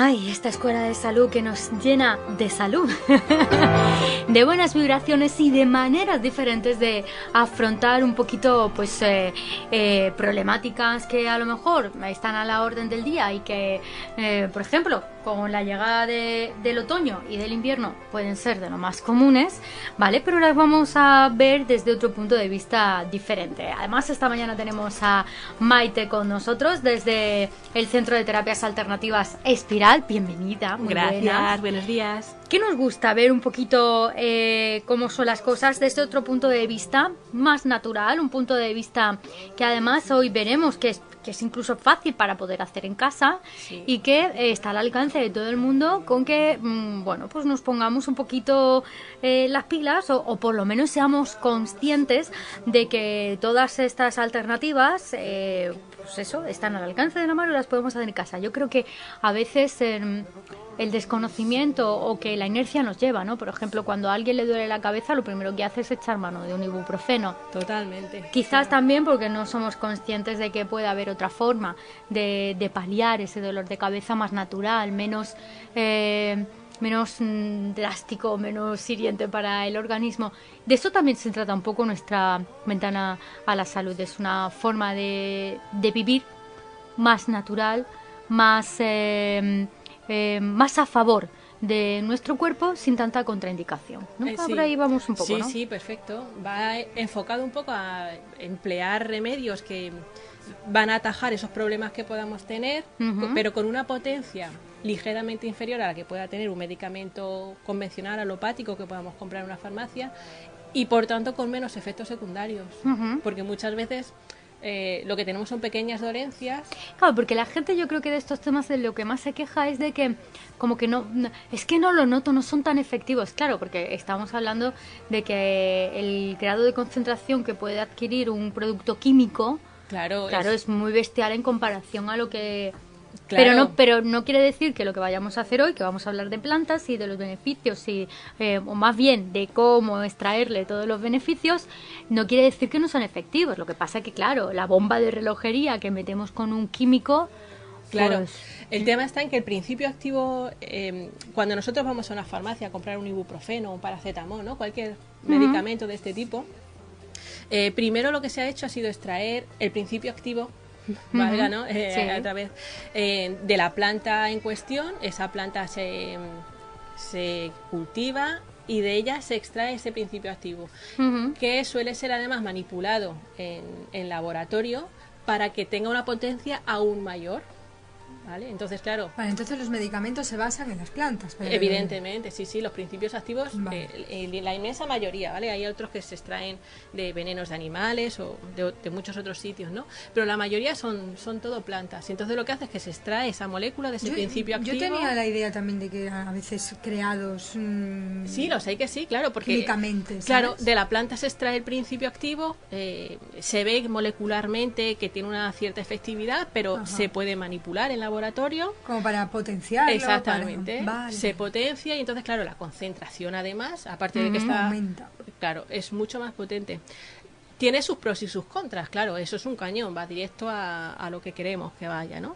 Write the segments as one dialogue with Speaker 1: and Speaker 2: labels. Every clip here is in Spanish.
Speaker 1: Ay, esta escuela de salud que nos llena de salud, de buenas vibraciones y de maneras diferentes de afrontar un poquito, pues, problemáticas que a lo mejor están a la orden del día y que, por ejemplo, con la llegada del otoño y del invierno pueden ser de lo más comunes, ¿vale? Pero las vamos a ver desde otro punto de vista diferente. Además, esta mañana tenemos a Maite con nosotros desde el Centro de Terapias Alternativas Espiral. Bienvenida. Muy
Speaker 2: Gracias,
Speaker 1: buenas.
Speaker 2: buenos días.
Speaker 1: ¿Qué nos gusta ver un poquito cómo son las cosas desde otro punto de vista más natural? Un punto de vista que además hoy veremos que es incluso fácil para poder hacer en casa, sí, y que está al alcance de todo el mundo, con que bueno, pues nos pongamos un poquito las pilas o por lo menos seamos conscientes de que todas estas alternativas pues eso, están al alcance de la mano y las podemos hacer en casa. Yo creo que a veces el desconocimiento o que la inercia nos lleva, ¿no? Por ejemplo, cuando a alguien le duele la cabeza, lo primero que hace es echar mano de un ibuprofeno.
Speaker 2: Totalmente.
Speaker 1: Quizás también porque no somos conscientes de que puede haber otra forma de paliar ese dolor de cabeza más natural, menos drástico, menos hiriente para el organismo. De eso también se trata un poco nuestra ventana a la salud. Es una forma de vivir más natural, más a favor de nuestro cuerpo sin tanta contraindicación, ¿no?
Speaker 2: Sí.
Speaker 1: Por ahí vamos un poco,
Speaker 2: sí,
Speaker 1: ¿no?
Speaker 2: Sí, perfecto. Va enfocado un poco a emplear remedios que van a atajar esos problemas que podamos tener, pero con una potencia ligeramente inferior a la que pueda tener un medicamento convencional alopático que podamos comprar en una farmacia, y por tanto con menos efectos secundarios, porque muchas veces lo que tenemos son pequeñas dolencias.
Speaker 1: Claro, porque la gente, yo creo que de estos temas de lo que más se queja es de que como que no es que no lo noto, no son tan efectivos. Claro, porque estamos hablando de que el grado de concentración que puede adquirir un producto químico, claro, es muy bestial en comparación a lo que... Claro. Pero no quiere decir que lo que vayamos a hacer hoy, que vamos a hablar de plantas y de los beneficios, o más bien de cómo extraerle todos los beneficios, no quiere decir que no son efectivos. Lo que pasa es que, claro, la bomba de relojería que metemos con un químico...
Speaker 2: Claro,
Speaker 1: pues...
Speaker 2: el tema está en que el principio activo, cuando nosotros vamos a una farmacia a comprar un ibuprofeno, un paracetamol, ¿no? Cualquier medicamento de este tipo, primero lo que se ha hecho ha sido extraer el principio activo, valga, ¿no?
Speaker 1: Sí.
Speaker 2: A través de la planta en cuestión. Esa planta se cultiva y de ella se extrae ese principio activo, que suele ser además manipulado en laboratorio para que tenga una potencia aún mayor. ¿Vale? Entonces, claro.
Speaker 3: Vale, entonces los medicamentos se basan en las plantas. Pero...
Speaker 2: Evidentemente, sí, los principios activos, vale. La inmensa mayoría, ¿vale? Hay otros que se extraen de venenos de animales o de muchos otros sitios, ¿no? Pero la mayoría son todo plantas. Y entonces lo que hace es que se extrae esa molécula de ese principio activo.
Speaker 3: Yo tenía la idea también de que eran a veces creados...
Speaker 2: Sí, lo sé que sí, claro, porque...
Speaker 3: químicamente, ¿sabes?
Speaker 2: Claro, de la planta se extrae el principio activo, se ve molecularmente que tiene una cierta efectividad, pero se puede manipular en laboratorio.
Speaker 3: Como para potenciarlo.
Speaker 2: Exactamente.
Speaker 3: Vale.
Speaker 2: Se potencia y entonces, claro, la concentración además, aparte de que
Speaker 3: aumenta.
Speaker 2: Claro, es mucho más potente. Tiene sus pros y sus contras, claro, eso es un cañón, va directo a lo que queremos que vaya, ¿no?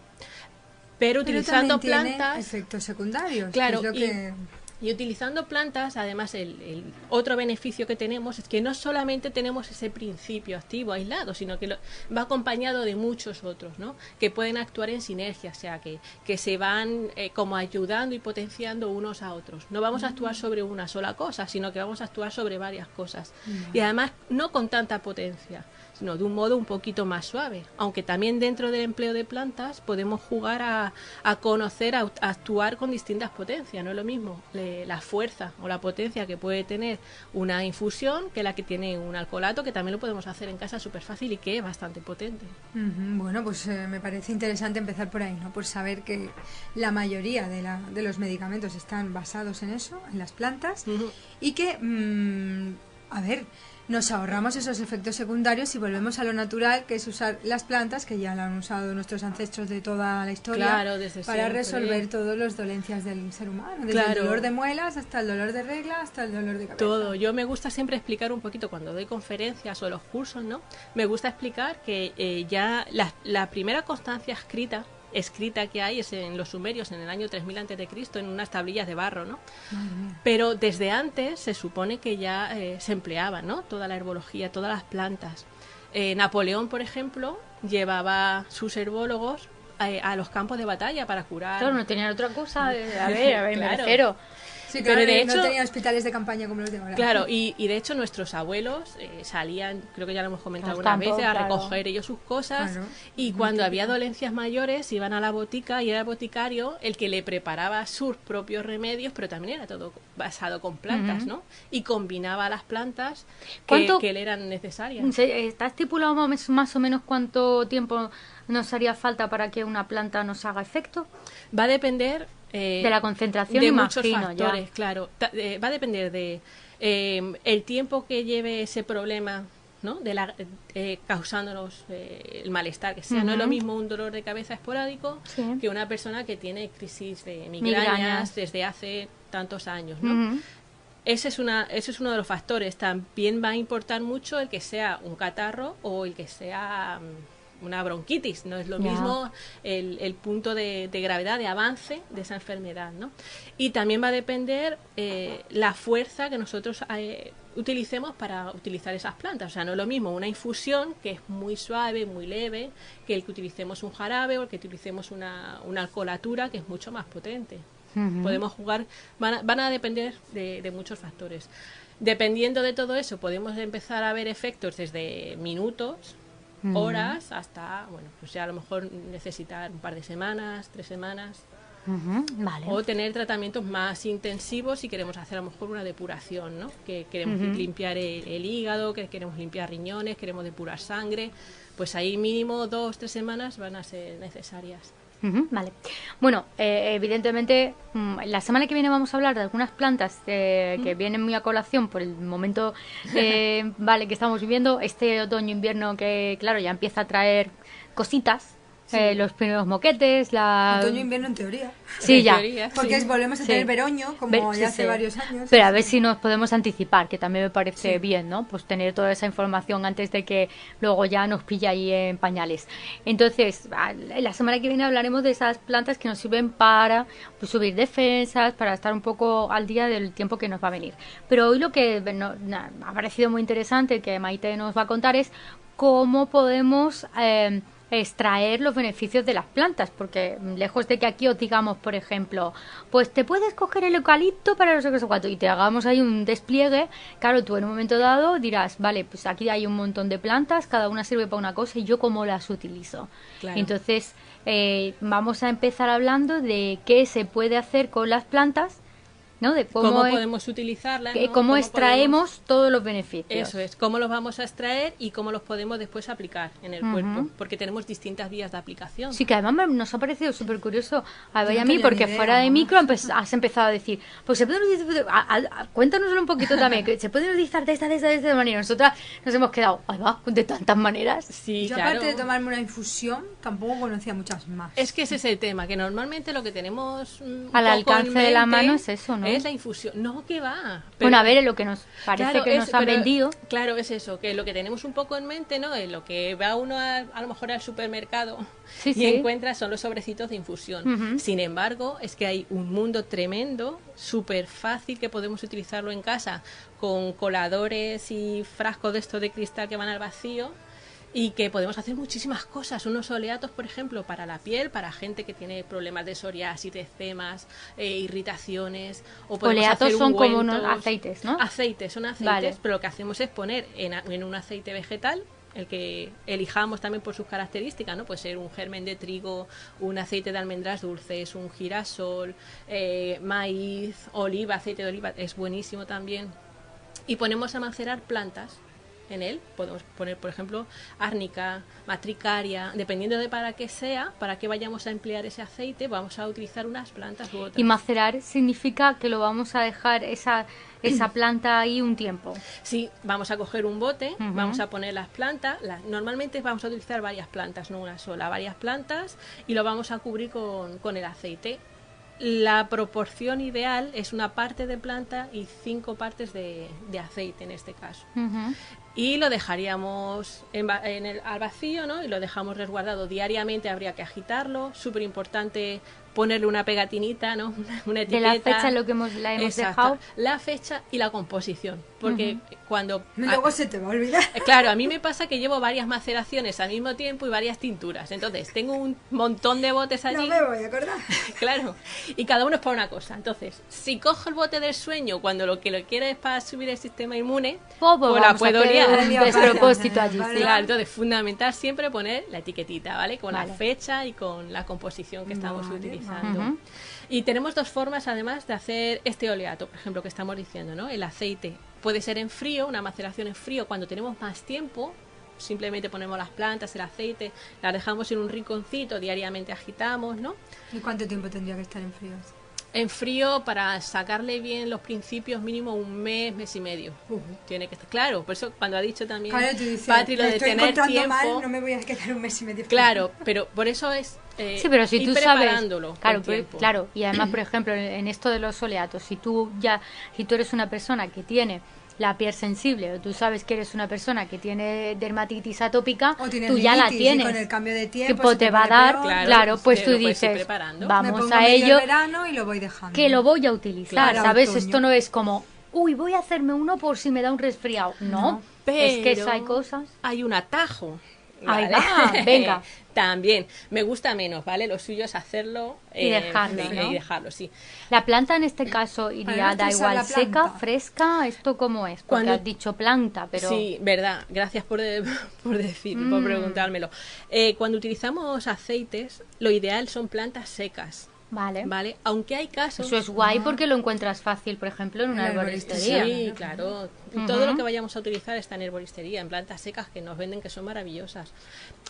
Speaker 2: Pero utilizando plantas...
Speaker 3: tiene efectos secundarios.
Speaker 2: Claro,
Speaker 3: que es lo que...
Speaker 2: Y utilizando plantas, además, el otro beneficio que tenemos es que no solamente tenemos ese principio activo aislado, sino que va acompañado de muchos otros, ¿no? Que pueden actuar en sinergia, o sea, que se van como ayudando y potenciando unos a otros. No vamos a actuar sobre una sola cosa, sino que vamos a actuar sobre varias cosas. Y además, no con tanta potencia, sino de un modo un poquito más suave. Aunque también dentro del empleo de plantas podemos jugar a conocer, a actuar con distintas potencias. No es lo mismo la fuerza o la potencia que puede tener una infusión que la que tiene un alcoholato, que también lo podemos hacer en casa súper fácil y que es bastante potente.
Speaker 3: Bueno, pues me parece interesante empezar por ahí, ¿no? Por saber que la mayoría de los medicamentos están basados en eso, en las plantas, y que, a ver, nos ahorramos esos efectos secundarios y volvemos a lo natural, que es usar las plantas, que ya lo han usado nuestros ancestros de toda la historia,
Speaker 2: claro, desde
Speaker 3: para
Speaker 2: siempre
Speaker 3: resolver todas las dolencias del ser humano, desde el dolor de muelas hasta el dolor de regla, hasta el dolor de cabeza.
Speaker 2: Todo. Yo me gusta siempre explicar un poquito, cuando doy conferencias o los cursos, ¿no? Me gusta explicar que ya la primera constancia escrita escrita que hay es en los sumerios en el año 3000 a.C. en unas tablillas de barro, ¿no? Pero desde antes se supone que ya se empleaba, ¿no? Toda la herbología, todas las plantas. Napoleón, por ejemplo, llevaba sus herbólogos a los campos de batalla para curar.
Speaker 1: Claro, no tenían otra cosa. A ver,
Speaker 2: Claro.
Speaker 1: me refiero.
Speaker 3: Sí,
Speaker 2: Pero
Speaker 3: claro,
Speaker 2: de
Speaker 3: no
Speaker 2: hecho-
Speaker 3: tenía hospitales de campaña como los de ahora.
Speaker 2: Claro, y de hecho nuestros abuelos salían, creo que ya lo hemos comentado
Speaker 1: Los
Speaker 2: algunas
Speaker 1: campos,
Speaker 2: veces, a
Speaker 1: claro.
Speaker 2: recoger ellos sus cosas,
Speaker 3: Claro,
Speaker 2: y
Speaker 3: muy
Speaker 2: cuando
Speaker 3: típico.
Speaker 2: había dolencias mayores iban a la botica y era el boticario el que le preparaba sus propios remedios, pero también era todo basado con plantas, ¿no? Y combinaba las plantas
Speaker 1: ¿Cuánto-
Speaker 2: que le eran necesarias.
Speaker 1: ¿Está estipulado más o menos cuánto tiempo nos haría falta para que una planta nos haga efecto?
Speaker 2: Va a depender
Speaker 1: De la concentración,
Speaker 2: de muchos
Speaker 1: imagino,
Speaker 2: factores,
Speaker 1: ya.
Speaker 2: claro. Va a depender de el tiempo que lleve ese problema, ¿no? Causándonos el malestar que sea. No es lo
Speaker 1: Ujú.
Speaker 2: mismo un dolor de cabeza esporádico
Speaker 1: Sí.
Speaker 2: que una persona que tiene crisis de
Speaker 1: Migrañas.
Speaker 2: migrañas desde hace tantos años, ¿no?
Speaker 1: Ujú.
Speaker 2: Ese es uno de los factores. También va a importar mucho el que sea un catarro o el que sea una bronquitis. No es lo
Speaker 1: Ya.
Speaker 2: mismo el punto de gravedad, de avance de esa enfermedad, ¿no? Y también va a depender la fuerza que nosotros utilicemos para utilizar esas plantas. O sea, no es lo mismo una infusión, que es muy suave, muy leve, que el que utilicemos un jarabe o el que utilicemos una alcoholatura, que es mucho más potente.
Speaker 1: Ujú.
Speaker 2: Podemos jugar, van a depender de muchos factores. Dependiendo de todo eso, podemos empezar a ver efectos desde minutos, horas, hasta, bueno, pues ya a lo mejor necesitar un par de semanas, 3 semanas,
Speaker 1: Ujú, vale.
Speaker 2: o tener tratamientos más intensivos si queremos hacer a lo mejor una depuración, ¿no? Que queremos limpiar el hígado, que queremos limpiar riñones, queremos depurar sangre, pues ahí mínimo 2-3 semanas van a ser necesarias.
Speaker 1: Ujú, vale. Bueno, evidentemente, la semana que viene vamos a hablar de algunas plantas que vienen muy a colación por el momento vale, que estamos viviendo, este otoño-invierno que, claro, ya empieza a traer cositas, los primeros moquetes,
Speaker 3: Otoño-invierno en teoría.
Speaker 1: Sí,
Speaker 2: En
Speaker 1: ya.
Speaker 2: teoría,
Speaker 3: Porque
Speaker 2: sí.
Speaker 3: volvemos a
Speaker 1: Sí.
Speaker 3: tener veroño, como
Speaker 1: Sí,
Speaker 3: ya hace
Speaker 1: sí.
Speaker 3: varios años.
Speaker 1: Pero a ver si nos podemos anticipar, que también me parece
Speaker 3: Sí.
Speaker 1: bien, ¿no? Pues tener toda esa información antes de que luego ya nos pilla ahí en pañales. Entonces, la semana que viene hablaremos de esas plantas que nos sirven para pues, subir defensas, para estar un poco al día del tiempo que nos va a venir. Pero hoy lo que me ha parecido muy interesante, que Maite nos va a contar, es cómo podemos extraer los beneficios de las plantas, porque lejos de que aquí os digamos, por ejemplo, pues te puedes coger el eucalipto para no sé qué, no sé cuánto, y te hagamos ahí un despliegue, claro, tú en un momento dado dirás, vale, pues aquí hay un montón de plantas, cada una sirve para una cosa y yo cómo las utilizo.
Speaker 2: Claro.
Speaker 1: Entonces, vamos a empezar hablando de qué se puede hacer con las plantas, ¿no? De
Speaker 2: ¿Cómo
Speaker 1: cómo,
Speaker 2: podemos utilizarlas? ¿no?
Speaker 1: cómo extraemos
Speaker 2: podemos-
Speaker 1: todos los beneficios.
Speaker 2: Eso es, cómo los vamos a extraer y cómo los podemos después aplicar en el cuerpo, porque tenemos distintas vías de aplicación.
Speaker 1: Sí, que además nos ha parecido súper curioso a
Speaker 3: Yo
Speaker 1: ver
Speaker 3: no
Speaker 1: a mí,
Speaker 3: tenía
Speaker 1: porque
Speaker 3: ni idea,
Speaker 1: fuera de
Speaker 3: vamos.
Speaker 1: micro has empezado a decir, pues se pueden utilizar, cuéntanoslo un poquito también, que se pueden utilizar de esta manera. Nosotras nos hemos quedado, ahí va, de tantas maneras.
Speaker 2: Sí,
Speaker 3: Yo,
Speaker 2: claro.
Speaker 3: aparte de tomarme una infusión, tampoco conocía muchas más.
Speaker 2: Es que ese es el tema, que normalmente lo que tenemos un
Speaker 1: Al
Speaker 2: poco en
Speaker 1: alcance de la
Speaker 2: mente
Speaker 1: mano es eso, ¿no?
Speaker 2: Es la infusión. No, que va.
Speaker 1: Bueno, a ver, lo que nos parece
Speaker 2: Claro,
Speaker 1: que nos han
Speaker 2: pero,
Speaker 1: vendido.
Speaker 2: Claro, es eso, que lo que tenemos un poco en mente, ¿no? Es lo que va uno a lo mejor al supermercado
Speaker 1: Sí,
Speaker 2: y
Speaker 1: sí.
Speaker 2: encuentra son los sobrecitos de infusión.
Speaker 1: Ujú.
Speaker 2: Sin embargo, es que hay un mundo tremendo, súper fácil, que podemos utilizarlo en casa con coladores y frascos de estos de cristal que van al vacío. Y que podemos hacer muchísimas cosas, unos oleatos, por ejemplo, para la piel, para gente que tiene problemas de psoriasis, de eczemas, irritaciones, o podemos
Speaker 1: Oleatos
Speaker 2: hacer
Speaker 1: son como
Speaker 2: ungüentos.
Speaker 1: unos aceites, ¿no?
Speaker 2: Aceites, son aceites,
Speaker 1: Vale.
Speaker 2: pero lo que hacemos es poner en un aceite vegetal, el que elijamos también por sus características, ¿no? Puede ser un germen de trigo, un aceite de almendras dulces, un girasol, maíz, oliva, aceite de oliva, es buenísimo también. Y ponemos a macerar plantas en él. Podemos poner, por ejemplo, árnica, matricaria, dependiendo de para qué sea, para qué vayamos a emplear ese aceite, vamos a utilizar unas plantas u otras.
Speaker 1: Y macerar significa que lo vamos a dejar esa planta ahí un tiempo.
Speaker 2: Sí, vamos a coger un bote,
Speaker 1: Ujú.
Speaker 2: vamos a poner las plantas, normalmente vamos a utilizar varias plantas, no una sola, varias plantas, y lo vamos a cubrir con el aceite. La proporción ideal es una parte de planta y 5 partes de aceite en este caso.
Speaker 1: Ujú.
Speaker 2: y lo dejaríamos al vacío, ¿no? Y lo dejamos resguardado diariamente, habría que agitarlo, súper importante ponerle una pegatinita, ¿no? Una etiqueta.
Speaker 1: De la fecha lo que la hemos dejado.
Speaker 2: La fecha y la composición, porque cuando...
Speaker 3: Luego se te va a olvidar.
Speaker 2: Claro, a mí me pasa que llevo varias maceraciones al mismo tiempo y varias tinturas, entonces tengo un montón de botes allí.
Speaker 3: No me voy a acordar.
Speaker 2: Claro, y cada uno es para una cosa. Entonces, si cojo el bote del sueño cuando lo que lo quiero es para subir el sistema inmune, pues la puedo liar.
Speaker 1: Un despropósito allí.
Speaker 3: Vale.
Speaker 2: Claro, entonces fundamental siempre poner la etiquetita, ¿vale? Con la fecha y con la composición que estamos utilizando. Y tenemos dos formas además de hacer este oleato, por ejemplo, que estamos diciendo, ¿no? El aceite puede ser en frío, una maceración en frío cuando tenemos más tiempo. Simplemente ponemos las plantas, el aceite, las dejamos en un rinconcito, diariamente agitamos, ¿no?
Speaker 3: ¿Y cuánto tiempo tendría que estar en frío?
Speaker 2: En frío, para sacarle bien los principios, mínimo un mes, mes y medio. Tiene que estar claro. Por eso, cuando ha dicho también
Speaker 3: Claro, tú dices,
Speaker 2: Patri lo de
Speaker 3: estoy
Speaker 2: tener
Speaker 3: encontrando
Speaker 2: tiempo,
Speaker 3: mal, no me voy a quedar un mes y medio.
Speaker 2: claro, pero por eso es
Speaker 1: sí, pero si
Speaker 2: ir
Speaker 1: tú sabes,
Speaker 2: preparándolo con tiempo.
Speaker 1: claro, y además, por ejemplo, en esto de los oleatos, si tú eres una persona que tiene la piel sensible, o tú sabes que eres una persona que tiene dermatitis atópica, tú ya la tienes.
Speaker 3: Y con el cambio de tiempo
Speaker 1: que te va a dar,
Speaker 3: peor,
Speaker 1: claro, pues tú
Speaker 2: lo puedes ir
Speaker 1: dices,
Speaker 2: preparando.
Speaker 3: me
Speaker 1: vamos
Speaker 3: pongo
Speaker 1: a
Speaker 3: medio
Speaker 1: ello,
Speaker 3: el verano y lo voy dejando.
Speaker 1: que lo voy a utilizar,
Speaker 3: Claro,
Speaker 1: ¿sabes?
Speaker 3: otoño.
Speaker 1: Esto no es como, uy, voy a hacerme uno por si me da un resfriado. No, es que
Speaker 2: Pero
Speaker 1: hay cosas.
Speaker 2: hay un atajo.
Speaker 1: Ahí
Speaker 2: ¿vale?
Speaker 1: va, venga.
Speaker 2: También, me gusta menos, ¿vale? Lo suyo es hacerlo
Speaker 1: Y dejarlo,
Speaker 2: venga,
Speaker 1: ¿no?
Speaker 2: y dejarlo, sí.
Speaker 1: La planta en este caso iría,
Speaker 3: no
Speaker 1: da
Speaker 3: estresar
Speaker 1: igual,
Speaker 3: la
Speaker 1: seca,
Speaker 3: planta.
Speaker 1: fresca, ¿esto cómo es? Porque
Speaker 2: Cuando-
Speaker 1: has dicho planta, pero...
Speaker 2: Sí, verdad. Gracias por decir, por preguntármelo. Cuando utilizamos aceites, lo ideal son plantas secas,
Speaker 1: Vale.
Speaker 2: ¿vale? Aunque hay casos...
Speaker 1: Eso es guay porque lo encuentras fácil, por ejemplo, en una
Speaker 3: En la
Speaker 1: arboristería.
Speaker 2: Sí, claro. Todo lo que vayamos a utilizar está en herboristería, en plantas secas que nos venden que son maravillosas.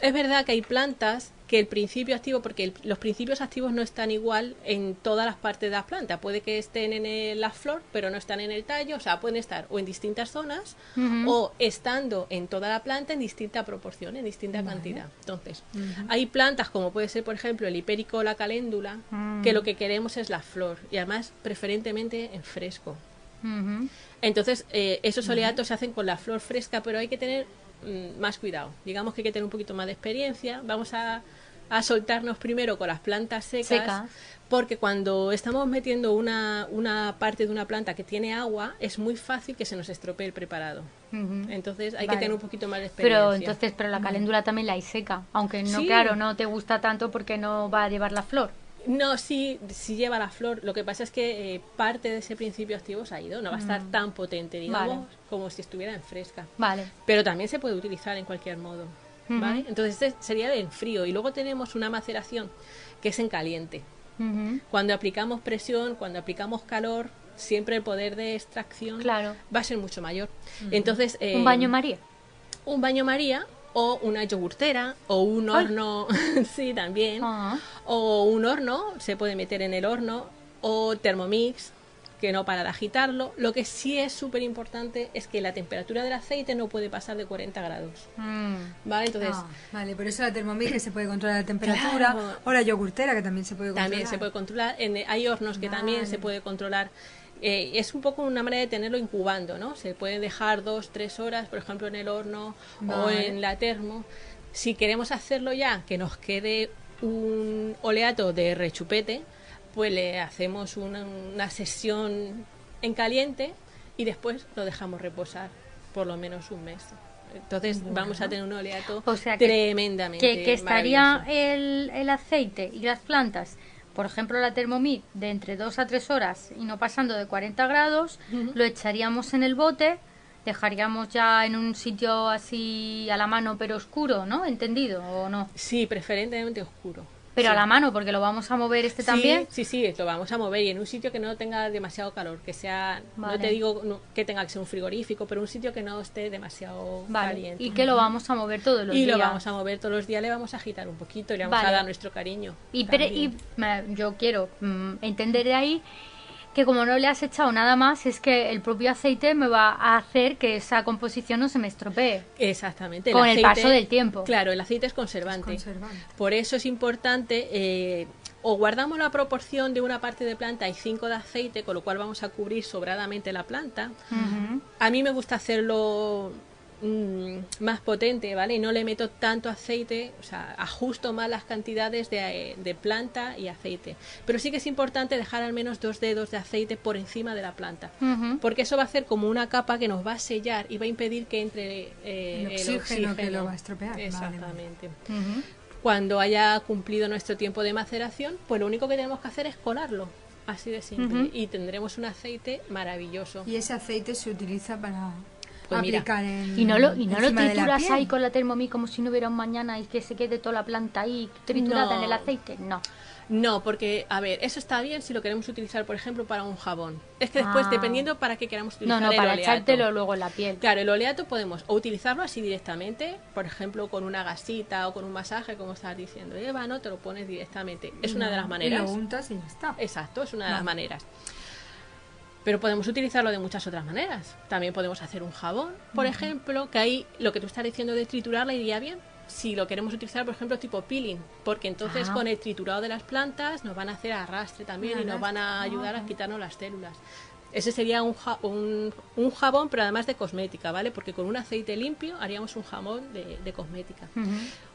Speaker 2: Es verdad que hay plantas que el principio activo, porque los principios activos no están igual en todas las partes de la planta. Puede que estén en la flor, pero no están en el tallo. O sea, pueden estar o en distintas zonas o estando en toda la planta en distinta proporción, en distinta cantidad. Entonces, hay plantas como puede ser, por ejemplo, el hipérico o la caléndula, que lo que queremos es la flor y además preferentemente en fresco.
Speaker 1: Ujú.
Speaker 2: Entonces, esos oleatos se hacen con la flor fresca, pero hay que tener más cuidado. Digamos que hay que tener un poquito más de experiencia. Vamos a soltarnos primero con las plantas secas, porque cuando estamos metiendo una parte de una planta que tiene agua, es muy fácil que se nos estropee el preparado.
Speaker 1: Ujú.
Speaker 2: Entonces, hay que
Speaker 1: Vale.
Speaker 2: tener un poquito más de experiencia.
Speaker 1: Pero la caléndula también la hay seca, aunque no,
Speaker 2: Sí.
Speaker 1: claro, no te gusta tanto porque no va a llevar la flor.
Speaker 2: No, sí lleva la flor. Lo que pasa es que parte de ese principio activo se ha ido. No va a estar tan potente, digamos,
Speaker 1: Vale.
Speaker 2: como si estuviera en fresca.
Speaker 1: Vale.
Speaker 2: Pero también se puede utilizar en cualquier modo, ¿vale? Entonces este sería en frío. Y luego tenemos una maceración que es en caliente.
Speaker 1: Ujú.
Speaker 2: Cuando aplicamos presión, cuando aplicamos calor, siempre el poder de extracción
Speaker 1: Claro.
Speaker 2: va a ser mucho mayor. Entonces,
Speaker 1: Un baño María.
Speaker 2: un baño María o una yogurtera o un horno, sí, también,
Speaker 1: Ah.
Speaker 2: o un horno, se puede meter en el horno, o Thermomix, que no para de agitarlo. Lo que sí es súper importante es que la temperatura del aceite no puede pasar de 40 grados, ¿vale? Entonces,
Speaker 3: Vale, por eso la Thermomix que se puede controlar la temperatura,
Speaker 2: Claro.
Speaker 3: o la yogurtera que también se puede controlar.
Speaker 2: también se puede controlar. Hay hornos que también
Speaker 3: Vale.
Speaker 2: se puede controlar. Es un poco una manera de tenerlo incubando, ¿no? Se puede dejar 2-3 horas, por ejemplo, en el horno o
Speaker 3: Vale.
Speaker 2: en la termo. Si queremos hacerlo ya, que nos quede un oleato de rechupete, pues le hacemos una sesión en caliente y después lo dejamos reposar por lo menos un mes. Entonces vamos a tener un oleato
Speaker 1: O sea que-
Speaker 2: tremendamente
Speaker 1: Que estaría
Speaker 2: maravilloso.
Speaker 1: el aceite y las plantas, por ejemplo la Thermomix, de entre 2 a 3 horas y no pasando de 40 grados, lo echaríamos en el bote, dejaríamos ya en un sitio así a la mano pero oscuro, ¿no? ¿Entendido o no?
Speaker 2: Sí, preferentemente oscuro.
Speaker 1: Pero
Speaker 2: Sí.
Speaker 1: a la mano, porque lo vamos a mover
Speaker 2: Sí,
Speaker 1: también.
Speaker 2: sí, lo vamos a mover y en un sitio que no tenga demasiado calor, que sea,
Speaker 1: Vale.
Speaker 2: no te digo que tenga que ser un frigorífico, pero un sitio que no esté demasiado
Speaker 1: Vale.
Speaker 2: caliente.
Speaker 1: Y que lo vamos a mover todos los
Speaker 2: Y
Speaker 1: días.
Speaker 2: lo vamos a mover todos los días, le vamos a agitar un poquito y le vamos
Speaker 1: Vale.
Speaker 2: a dar nuestro cariño.
Speaker 1: Yo quiero entender de ahí que como no le has echado nada más, es que el propio aceite me va a hacer que esa composición no se me estropee.
Speaker 2: Exactamente.
Speaker 1: Con el paso del tiempo.
Speaker 2: Claro, el aceite es conservante.
Speaker 3: Conservante.
Speaker 2: Por eso es importante, o guardamos la proporción de una parte de planta y 5 de aceite, con lo cual vamos a cubrir sobradamente la planta.
Speaker 1: Ujú.
Speaker 2: A mí me gusta hacerlo más potente, ¿vale? Y no le meto tanto aceite, o sea, ajusto más las cantidades de planta y aceite. Pero sí que es importante dejar al menos 2 dedos de aceite por encima de la planta, porque eso va a hacer como una capa que nos va a sellar y va a impedir que entre
Speaker 3: el oxígeno que lo va a estropear.
Speaker 2: Exactamente. Cuando haya cumplido nuestro tiempo de maceración, pues lo único que tenemos que hacer es colarlo. Así de simple. Y tendremos un aceite maravilloso.
Speaker 3: Y ese aceite se utiliza para
Speaker 2: Pues
Speaker 3: aplicar en
Speaker 1: ¿Y no lo
Speaker 3: encima de la
Speaker 1: trituras
Speaker 3: piel?
Speaker 1: ahí con la Thermomix como si no hubiera un mañana y que se quede toda la planta ahí triturada en el aceite? No.
Speaker 2: No, porque, a ver, eso está bien si lo queremos utilizar, por ejemplo, para un jabón. Es que después, dependiendo para qué queramos utilizar
Speaker 1: No,
Speaker 2: el
Speaker 1: para
Speaker 2: oleato.
Speaker 1: echártelo luego en la piel.
Speaker 2: Claro, el oleato podemos o utilizarlo así directamente, por ejemplo, con una gasita o con un masaje, como estabas diciendo, Eva, ¿no? Te lo pones directamente. Es una de las maneras.
Speaker 3: Y lo untas y ya está.
Speaker 2: Exacto, es una de las maneras. Pero podemos utilizarlo de muchas otras maneras. También podemos hacer un jabón, por ejemplo, que ahí lo que tú estás diciendo de triturarla iría bien. Si lo queremos utilizar, por ejemplo, tipo peeling, porque entonces con el triturado de las plantas nos van a hacer arrastre también y nos van a ayudar a quitarnos las células. Ese sería un jabón, pero además de cosmética, ¿vale? Porque con un aceite limpio haríamos un jabón de cosmética.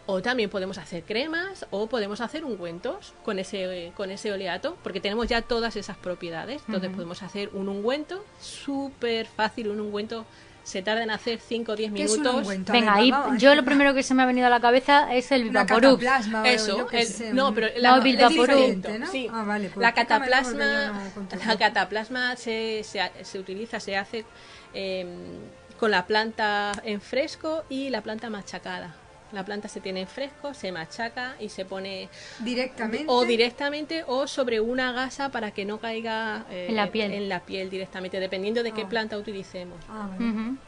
Speaker 2: O también podemos hacer cremas o podemos hacer ungüentos con ese oleato, porque tenemos ya todas esas propiedades. Entonces podemos hacer un ungüento, súper fácil, un ungüento. Se tarda en hacer 5 o 10
Speaker 3: ¿Qué es un
Speaker 2: minutos.
Speaker 3: ungüento?
Speaker 1: Venga, ahí yo lo primero que se me ha venido a la cabeza es el
Speaker 3: Una
Speaker 1: Vaporub.
Speaker 3: cataplasma,
Speaker 2: Eso,
Speaker 3: yo qué sé,
Speaker 2: no, pero
Speaker 1: No,
Speaker 2: es
Speaker 1: Vaporub.
Speaker 2: diferente,
Speaker 3: ¿no?
Speaker 2: Sí.
Speaker 3: Ah, vale, pues
Speaker 2: la
Speaker 3: explícamelo porque
Speaker 2: cataplasma,
Speaker 3: yo no controlo.
Speaker 2: la cataplasma se utiliza, se hace con la planta en fresco y la planta machacada. La planta se tiene en fresco, se machaca y se pone directamente o sobre una gasa para que no caiga
Speaker 1: en la piel
Speaker 2: directamente, dependiendo de qué planta utilicemos.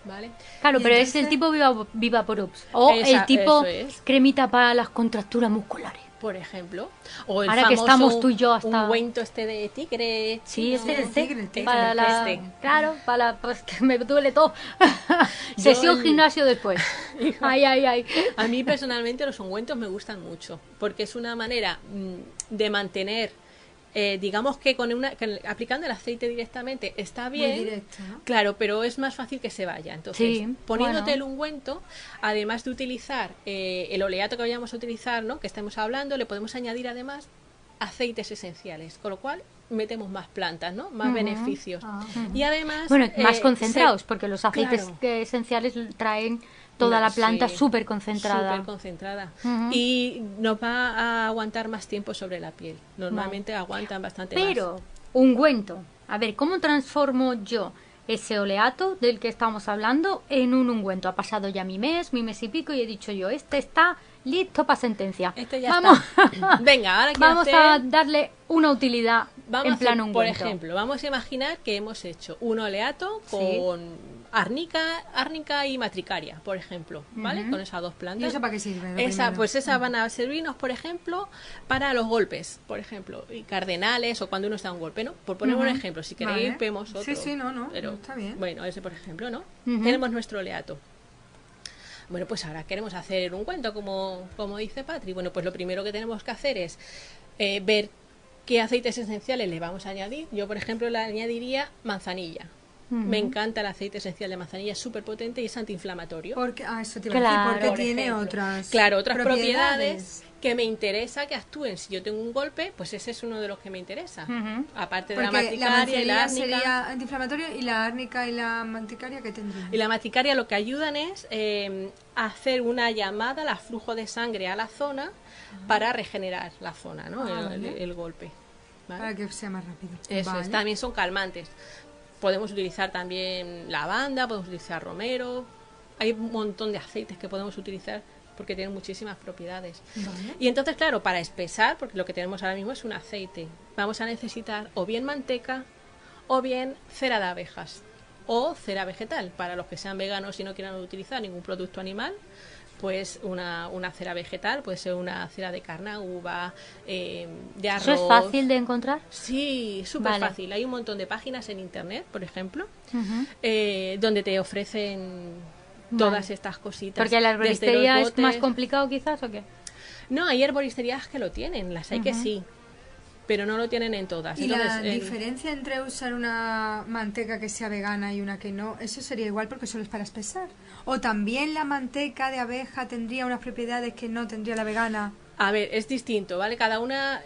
Speaker 2: ¿Vale?
Speaker 1: Claro,
Speaker 3: Y
Speaker 1: pero
Speaker 3: entonces-
Speaker 1: es el tipo Vaporub o el tipo
Speaker 2: eso es.
Speaker 1: cremita para las contracturas musculares.
Speaker 2: Por ejemplo, o el
Speaker 1: Ahora que
Speaker 2: famoso
Speaker 1: estamos tú y yo hasta-
Speaker 2: ungüento este de tigre.
Speaker 1: Sí,
Speaker 2: chino.
Speaker 1: este, para la,
Speaker 2: este.
Speaker 1: claro, pues que me duele todo. Sesión gimnasio después. Ay.
Speaker 2: A mí personalmente los ungüentos me gustan mucho, porque es una manera de mantener, digamos que aplicando el aceite directamente está bien,
Speaker 3: Muy directo, ¿no?
Speaker 2: claro, pero es más fácil que se vaya. Entonces,
Speaker 1: Sí,
Speaker 2: poniéndote
Speaker 1: bueno.
Speaker 2: el ungüento, además de utilizar el oleato que vayamos a utilizar, ¿no? Que estamos hablando, le podemos añadir además aceites esenciales, con lo cual metemos más plantas, ¿no? Más beneficios. Y además...
Speaker 1: Bueno, más
Speaker 2: se-
Speaker 1: concentrados, porque los aceites
Speaker 2: claro.
Speaker 1: esenciales traen toda la planta
Speaker 2: Sí,
Speaker 1: súper concentrada.
Speaker 2: súper concentrada. Y nos va a aguantar más tiempo sobre la piel. Normalmente aguantan bastante más.
Speaker 1: Pero, ungüento. A ver, ¿cómo transformo yo ese oleato del que estamos hablando en un ungüento? Ha pasado ya mi mes y pico y he dicho yo, este está listo para sentencia.
Speaker 2: Este ya
Speaker 1: vamos,
Speaker 2: está. Venga, ahora quiero
Speaker 1: vamos
Speaker 2: hacer...
Speaker 1: a darle una utilidad
Speaker 2: Vamos
Speaker 1: en
Speaker 2: a hacer,
Speaker 1: plan
Speaker 2: por
Speaker 1: ungüento.
Speaker 2: ejemplo, vamos a imaginar que hemos hecho un oleato
Speaker 1: Sí.
Speaker 2: con árnica y matricaria, por ejemplo, ¿vale? Con esas dos plantas.
Speaker 3: ¿Y eso para qué sirve? Lo
Speaker 2: Esa,
Speaker 3: primero?
Speaker 2: pues esas van a servirnos, por ejemplo, para los golpes, por ejemplo, y cardenales o cuando uno está un golpe, ¿no? Por poner un ejemplo, si queréis
Speaker 3: Vale.
Speaker 2: vemos otro.
Speaker 3: Sí, no,
Speaker 2: pero,
Speaker 3: está bien.
Speaker 2: Bueno, ese por ejemplo, ¿no? Tenemos nuestro oleato. Bueno, pues ahora queremos hacer un cuento, como dice Patri. Bueno, pues lo primero que tenemos que hacer es ver qué aceites esenciales le vamos a añadir. Yo, por ejemplo, le añadiría manzanilla. Me encanta el aceite esencial de manzanilla, es súper potente y es antiinflamatorio.
Speaker 3: Porque, eso te iba a
Speaker 1: Claro.
Speaker 3: decir, porque
Speaker 2: Por
Speaker 3: tiene
Speaker 2: ejemplo.
Speaker 3: otras
Speaker 2: Claro, otras propiedades que me interesa que actúen. Si yo tengo un golpe, pues ese es uno de los que me interesa. Aparte de la
Speaker 3: Porque la
Speaker 2: matricaria y la
Speaker 3: manzanilla
Speaker 2: árnica.
Speaker 3: sería antiinflamatorio y la árnica y la manticaria, ¿qué tendrían?
Speaker 2: Y la matricaria lo que ayudan es a hacer una llamada al flujo de sangre a la zona para regenerar la zona, ¿no?
Speaker 3: Vale.
Speaker 2: El golpe. ¿vale?
Speaker 3: Para que sea más rápido.
Speaker 2: Eso
Speaker 3: Vale.
Speaker 2: es, también son calmantes. Podemos utilizar también lavanda, podemos utilizar romero. Hay un montón de aceites que podemos utilizar porque tienen muchísimas propiedades.
Speaker 3: Vale.
Speaker 2: Y entonces, claro, para espesar, porque lo que tenemos ahora mismo es un aceite, vamos a necesitar o bien manteca o bien cera de abejas o cera vegetal. Para los que sean veganos y no quieran utilizar ningún producto animal, pues una cera vegetal, puede ser una cera de carne, uva, de arroz.
Speaker 1: ¿Eso es fácil de encontrar?
Speaker 2: Sí, súper
Speaker 1: Vale.
Speaker 2: fácil. Hay un montón de páginas en internet, por ejemplo, donde te ofrecen todas estas cositas.
Speaker 1: Porque la
Speaker 2: desde los
Speaker 1: herboristería es más
Speaker 2: botes.
Speaker 1: complicado quizás, ¿o qué?
Speaker 2: No, hay herboristerías que lo tienen, las hay que sí. pero no lo tienen en todas.
Speaker 3: ¿Y
Speaker 2: Entonces,
Speaker 3: la diferencia entre usar una manteca que sea vegana y una que no, eso sería igual porque solo es para espesar? ¿O también la manteca de abeja tendría unas propiedades que no tendría la vegana?
Speaker 2: A ver, es distinto, ¿vale? Cada una,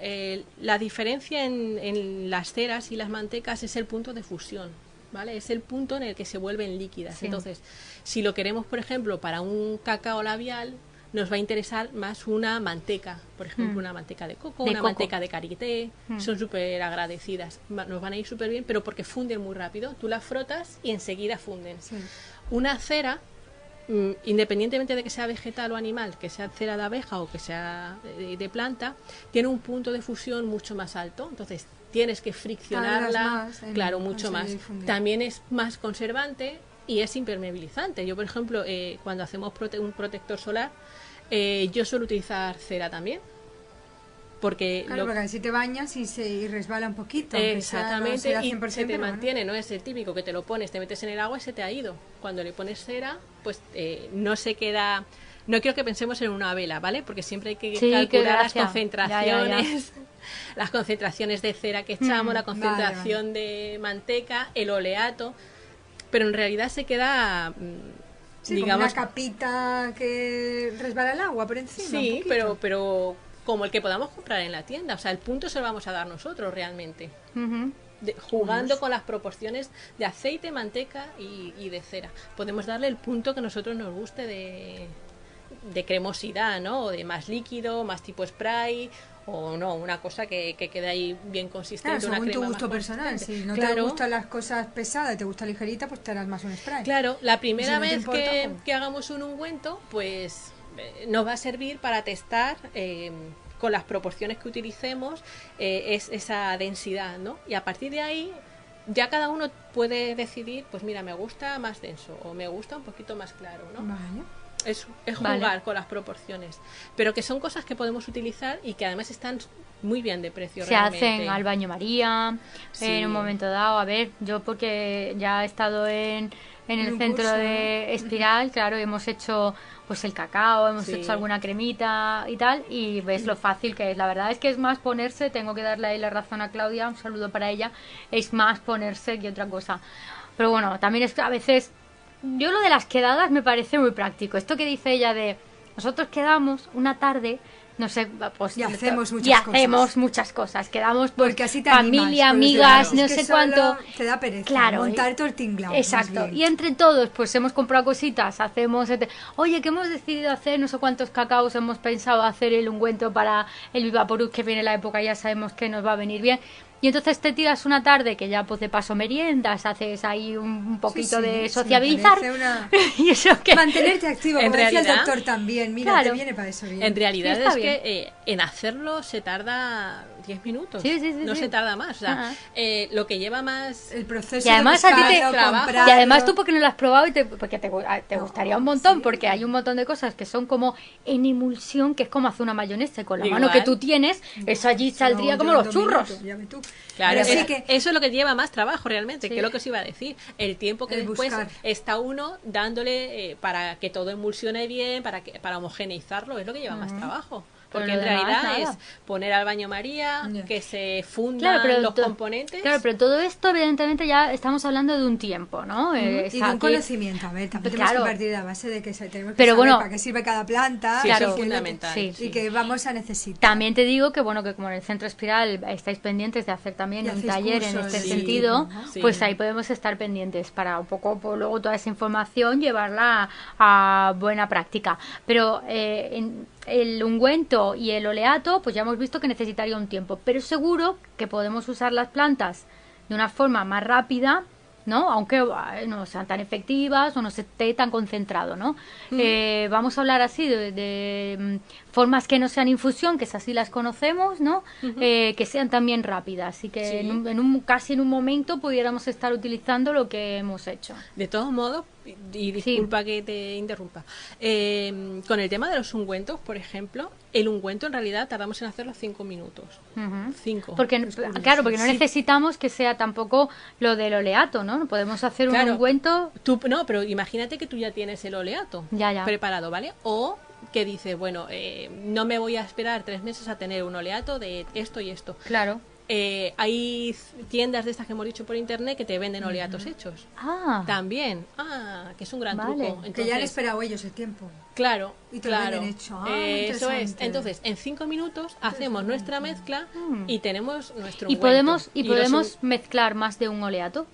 Speaker 2: la diferencia en las ceras y las mantecas es el punto de fusión, ¿vale? Es el punto en el que se vuelven líquidas.
Speaker 1: Sí.
Speaker 2: Entonces, si lo queremos, por ejemplo, para un cacao labial, nos va a interesar más una manteca, por ejemplo, una manteca de coco, una manteca de karité, son súper agradecidas, nos van a ir súper bien, pero porque funden muy rápido, tú las frotas y enseguida funden.
Speaker 3: Sí.
Speaker 2: Una cera, independientemente de que sea vegetal o animal, que sea cera de abeja o que sea de planta, tiene un punto de fusión mucho más alto, entonces tienes que friccionarla, claro, mucho más. También es más conservante y es impermeabilizante. Yo, por ejemplo, cuando hacemos un protector solar, yo suelo utilizar cera también. Porque
Speaker 3: claro, porque así te bañas y resbala un poquito.
Speaker 2: Exactamente,
Speaker 3: sea, no
Speaker 2: y
Speaker 3: 100%,
Speaker 2: se te mantiene, no es el típico que te lo pones, te metes en el agua y se te ha ido. Cuando le pones cera, pues no se queda... No quiero que pensemos en una vela, ¿vale? Porque siempre hay que calcular las concentraciones, las concentraciones de cera que echamos, la concentración de manteca, el oleato, pero en realidad se queda...
Speaker 3: Sí, digamos, como una capita que resbala el agua por encima.
Speaker 2: Sí, pero como el que podamos comprar en la tienda. O sea, el punto se lo vamos a dar nosotros realmente. Jugando con las proporciones de aceite, manteca y de cera. Podemos darle el punto que a nosotros nos guste de cremosidad, ¿no? O de más líquido, más tipo spray, o no, una cosa que quede ahí bien consistente.
Speaker 3: Claro, según
Speaker 2: una crema
Speaker 3: tu gusto
Speaker 2: más
Speaker 3: personal. Si no te gustan las cosas pesadas, te gusta ligerita, pues te harás más un spray.
Speaker 2: Claro, la primera vez que hagamos un ungüento, pues nos va a servir para testar con las proporciones que utilicemos esa densidad, ¿no? Y a partir de ahí ya cada uno puede decidir, pues mira, me gusta más denso o me gusta un poquito más claro, ¿no?
Speaker 3: Vale.
Speaker 2: Es jugar con las proporciones, pero que son cosas que podemos utilizar y que además están muy bien de precio.
Speaker 1: Se hacen al baño María, en un momento dado. A ver, yo porque ya he estado en el centro de Espiral, claro, hemos hecho pues el cacao, hemos hecho alguna cremita y tal, y ves lo fácil que es. La verdad es que es más ponerse, tengo que darle ahí la razón a Claudia, un saludo para ella, es más ponerse que otra cosa. Pero bueno, también es a veces... Yo lo de las quedadas me parece muy práctico. Esto que dice ella de nosotros quedamos una tarde, no sé, pues
Speaker 3: y hacemos
Speaker 1: muchas cosas. Quedamos
Speaker 3: porque así te
Speaker 1: familia, amigas, no sé cuánto.
Speaker 3: Te da pereza
Speaker 1: claro,
Speaker 3: montar todo el tinglao.
Speaker 1: Exacto. Y entre todos, pues hemos comprado cositas, hacemos, oye, que hemos decidido hacer no sé cuántos cacaos, hemos pensado hacer el ungüento para el Vivaporub, que viene la época, ya sabemos que nos va a venir bien. Y entonces te tiras una tarde que ya pues de paso meriendas, haces ahí un poquito de sociabilizar.
Speaker 3: Y eso que mantenerte activo, como decía el doctor también. Mira,
Speaker 1: claro,
Speaker 3: te viene para eso bien.
Speaker 2: En realidad es que en hacerlo se tarda 10 minutos. No se tarda más. O sea, lo que lleva más
Speaker 3: el proceso
Speaker 1: y además
Speaker 3: de
Speaker 1: buscarlo,
Speaker 3: a ti comprarlo.
Speaker 1: Y además tú porque no lo has probado y porque te gustaría un montón, porque hay un montón de cosas que son como en emulsión, que es como hacer una mayonesa, y con la mano que tú tienes, eso allí saldría como los churros.
Speaker 2: Claro, eso es lo que lleva más trabajo realmente, que es lo que os iba a decir. El tiempo que después está uno dándole para que todo emulsione bien, para homogeneizarlo, es lo que lleva más trabajo. Porque en realidad es poner al baño María, que se fundan los componentes.
Speaker 1: Claro, pero todo esto evidentemente ya estamos hablando de un tiempo, ¿no?
Speaker 3: Y de un conocimiento, a ver, también tenemos que partir de la base de que tenemos que saber para qué sirve cada planta.
Speaker 2: Claro, es fundamental.
Speaker 3: Y que vamos a necesitar.
Speaker 1: También te digo que bueno, que como en el Centro Espiral estáis pendientes de hacer también un taller en este sentido, pues ahí podemos estar pendientes para un poco pues, luego toda esa información llevarla a buena práctica. Pero el ungüento y el oleato, pues ya hemos visto que necesitaría un tiempo, pero seguro que podemos usar las plantas de una forma más rápida, ¿no? Aunque no sean tan efectivas o no esté tan concentrado, ¿no? Vamos a hablar así de formas que no sean infusión, que esas sí las conocemos, ¿no? Que sean también rápidas y que casi en un momento pudiéramos estar utilizando lo que hemos hecho.
Speaker 2: De todos modos, y disculpa que te interrumpa, con el tema de los ungüentos, por ejemplo, el ungüento en realidad tardamos en hacerlo 5 minutos. 5.
Speaker 1: Porque no necesitamos que sea tampoco lo del oleato, ¿no? Podemos hacer un ungüento.
Speaker 2: No, pero imagínate que tú ya tienes el oleato preparado, ¿vale? O que dices, bueno, no me voy a esperar 3 meses a tener un oleato de esto y esto.
Speaker 1: Claro.
Speaker 2: hay tiendas de estas que hemos dicho por internet que te venden oleatos hechos.
Speaker 1: Ah,
Speaker 2: También. Que es un gran
Speaker 1: Vale.
Speaker 2: truco.
Speaker 3: Que
Speaker 2: Entonces,
Speaker 3: ya han esperado ellos el tiempo.
Speaker 2: claro,
Speaker 3: Y te lo
Speaker 2: claro.
Speaker 3: venden hecho.
Speaker 2: Eso es.
Speaker 3: Interesante.
Speaker 2: Entonces, en 5 minutos hacemos nuestra mezcla y tenemos nuestro
Speaker 1: y
Speaker 2: ungüento.
Speaker 1: podemos mezclar más de un oleato.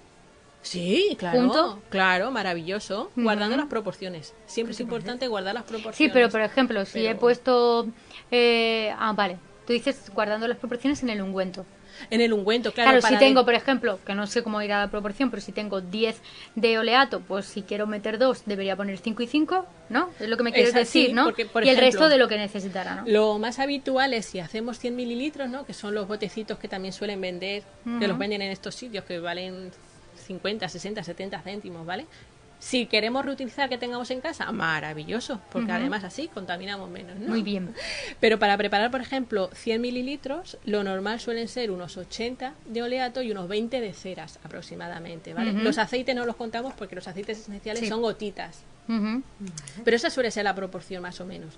Speaker 2: Sí, claro.
Speaker 1: ¿Junto?
Speaker 2: Claro, maravilloso. Guardando las proporciones. Siempre es importante guardar las proporciones.
Speaker 1: Sí, pero por ejemplo, si he
Speaker 2: Pero-
Speaker 1: puesto... vale. Tú dices guardando las proporciones en el ungüento.
Speaker 2: En el ungüento, claro.
Speaker 1: Claro, si
Speaker 2: para
Speaker 1: tengo, por ejemplo, que no sé cómo irá la proporción, pero si tengo 10 de oleato, pues si quiero meter 2, debería poner 5 y 5, ¿no? Es lo que me quieres
Speaker 2: así,
Speaker 1: decir, ¿no?
Speaker 2: porque, por
Speaker 1: y el
Speaker 2: ejemplo,
Speaker 1: resto de lo que necesitará, ¿no?
Speaker 2: Lo más habitual es si hacemos 100 mililitros, ¿no? Que son los botecitos que también suelen vender, que los venden en estos sitios que valen 50, 60, 70 céntimos, ¿vale? Si queremos reutilizar que tengamos en casa, maravilloso, porque además así contaminamos menos, ¿no?
Speaker 1: Muy bien.
Speaker 2: Pero para preparar, por ejemplo, 100 mililitros, lo normal suelen ser unos 80 de oleato y unos 20 de ceras aproximadamente, ¿vale? Los aceites no los contamos porque los aceites esenciales
Speaker 1: Sí.
Speaker 2: son gotitas.
Speaker 1: Ujú.
Speaker 2: Pero esa suele ser la proporción más o menos.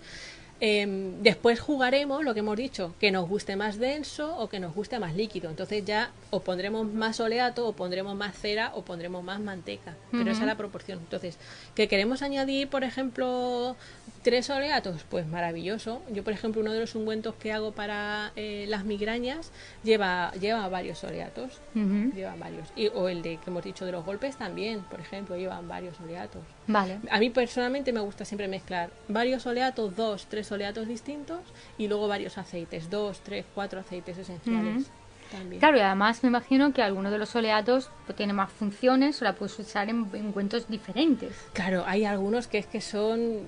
Speaker 2: Después jugaremos lo que hemos dicho, que nos guste más denso o que nos guste más líquido. Entonces ya o pondremos más oleato, o pondremos más cera, o pondremos más manteca. Pero esa es la proporción. Entonces, ¿que queremos añadir, por ejemplo, 3 oleatos? Pues maravilloso. Yo, por ejemplo, uno de los ungüentos que hago para las migrañas lleva varios oleatos.
Speaker 1: Ujú.
Speaker 2: Llevan varios. O el de que hemos dicho de los golpes también, por ejemplo, llevan varios oleatos.
Speaker 1: Vale.
Speaker 2: A mí personalmente me gusta siempre mezclar varios oleatos, 2, 3 oleatos distintos y luego varios aceites, 2, 3, 4 aceites esenciales. También.
Speaker 1: Claro, y además me imagino que alguno de los oleatos pues, tiene más funciones o la puedes usar en ungüentos diferentes.
Speaker 2: Claro, hay algunos que es que son...